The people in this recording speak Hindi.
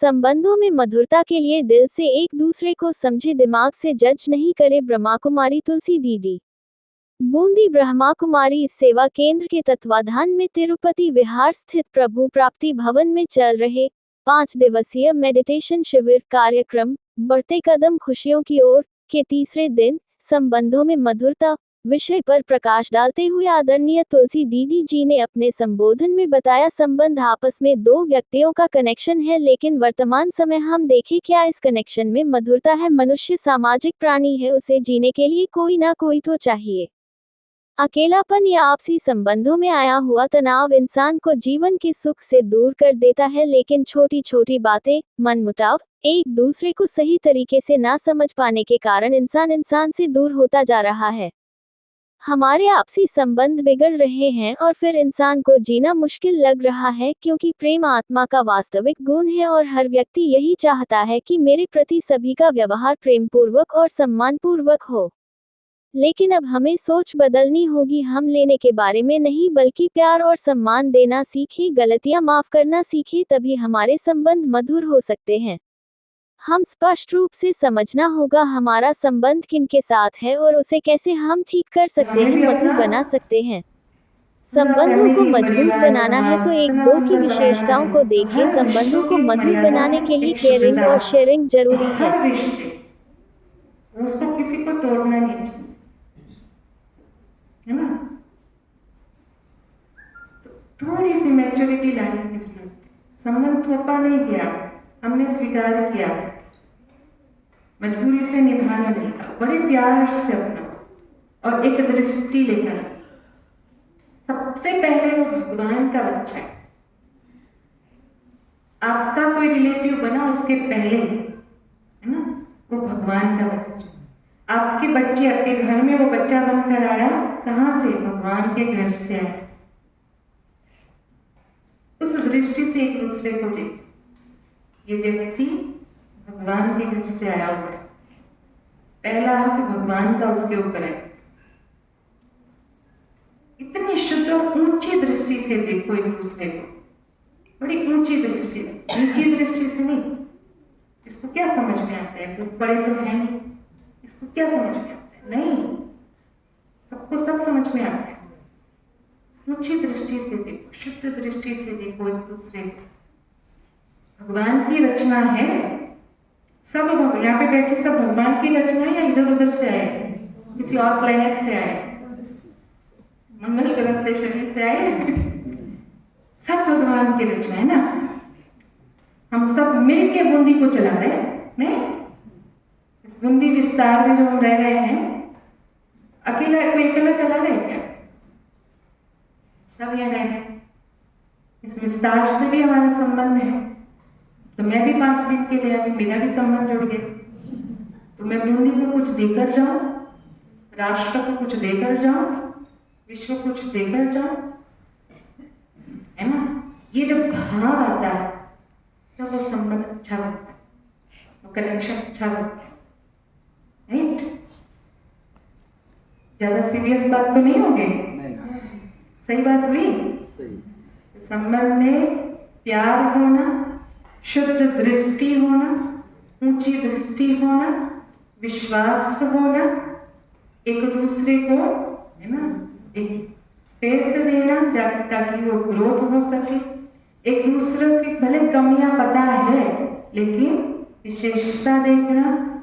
संबंधों में मधुरता के लिए दिल से एक दूसरे को समझे, दिमाग से जज नहीं करे। ब्रह्मा कुमारी तुलसी दीदी बूंदी ब्रह्मा कुमारी इस सेवा केंद्र के तत्वाधान में तिरुपति विहार स्थित प्रभु प्राप्ति भवन में चल रहे 5 दिवसीय मेडिटेशन शिविर कार्यक्रम बढ़ते कदम खुशियों की ओर के तीसरे दिन संबंधों में मधुरता विषय पर प्रकाश डालते हुए आदरणीय तुलसी दीदी जी ने अपने संबोधन में बताया, संबंध आपस में दो व्यक्तियों का कनेक्शन है, लेकिन वर्तमान समय हम देखें क्या इस कनेक्शन में मधुरता है। मनुष्य सामाजिक प्राणी है, उसे जीने के लिए कोई ना कोई तो चाहिए। अकेलापन या आपसी संबंधों में आया हुआ तनाव इंसान को जीवन के सुख से दूर कर देता है, लेकिन छोटी छोटी बातें, मनमुटाव, एक दूसरे को सही तरीके से ना समझ पाने के कारण इंसान से दूर होता जा रहा है। हमारे आपसी संबंध बिगड़ रहे हैं और फिर इंसान को जीना मुश्किल लग रहा है, क्योंकि प्रेम आत्मा का वास्तविक गुण है और हर व्यक्ति यही चाहता है कि मेरे प्रति सभी का व्यवहार प्रेमपूर्वक और सम्मानपूर्वक हो। लेकिन अब हमें सोच बदलनी होगी। हम लेने के बारे में नहीं बल्कि प्यार और सम्मान देना सीखें, गलतियां माफ करना सीखें, तभी हमारे संबंध मधुर हो सकते हैं। हम स्पष्ट रूप से समझना होगा हमारा संबंध किनके साथ है और उसे कैसे हम ठीक कर सकते हैं, मधुर बना सकते हैं। संबंधों को मजबूत बनाना है तो एक दो की विशेषताओं को देखें। संबंधों को मधुर बनाने के लिए केयरिंग और शेयरिंग जरूरी है। हर रिश्ते उसको किसी को तोड़ना नहीं चाहिए, है ना। थोड़ी सी मैच्योरिटी लाने की जरूरत है। संबंध थोपा नहीं गया, हमने स्वीकार किया, मजबूरी से निभाना नहीं था, बड़े प्यार से अपना और एक दृष्टि लेकर। सबसे पहले वो भगवान का बच्चा है। आपका कोई रिलेटिव बना उसके पहले, है ना, वो भगवान का बच्चा। आपके बच्चे आपके घर में वो बच्चा बनकर आया, कहां से? भगवान के घर से आया। उस दृष्टि से एक दूसरे को देख, ये व्यक्ति भगवान के घर से आया हुआ है, पहला हक भगवान का उसके ऊपर है। इतनी शुद्ध और ऊंची दृष्टि से देखो एक दूसरे को, बड़ी ऊंची दृष्टि से, नीची दृष्टि से नहीं। इसको क्या समझ में आता है? कोई पढ़े तो है नहीं, इसको क्या समझ में आता है? नहीं, सबको सब समझ में आता है। ऊंची दृष्टि से देखो, शुद्ध दृष्टि से देखो एक दूसरे को। भगवान की रचना है सब। यहाँ पे बैठे सब भगवान की रचना है या इधर उधर से आए, किसी और प्लेनेट से आए, मंगल ग्रह से, शनि से आए? सब भगवान की रचना है ना। हम सब मिलके बूंदी को चला रहे हैं, नहीं? इस बूंदी विस्तार में जो हम रह रहे हैं, अकेला कोई अकेला चला रहे हैं क्या? सब यहाँ रह रहे हैं। इस विस्तार से भी हमारा संबंध है। तो मैं भी 5 दिन के लिए आई, मेरा भी संबंध जुड़ गया। तो मैं बूंदी को कुछ देकर जाऊं, राष्ट्र को कुछ देकर जाऊं, विश्व को कुछ देकर जाऊं, है ना। ये जब भाव आता है तो वो संबंध अच्छा बनता है, वो कनेक्शन अच्छा बनता है, राइट। ज्यादा सीरियस बात तो नहीं होगी? सही बात हुई। तो संबंध में प्यार होना, शुद्ध दृष्टि होना, ऊंची दृष्टि होना, विश्वास होना, एक दूसरे को, है ना, एक स्पेस देना ताकि वो ग्रोथ हो सके। एक दूसरे की भले कमियां पता है, लेकिन विशेषता देखना,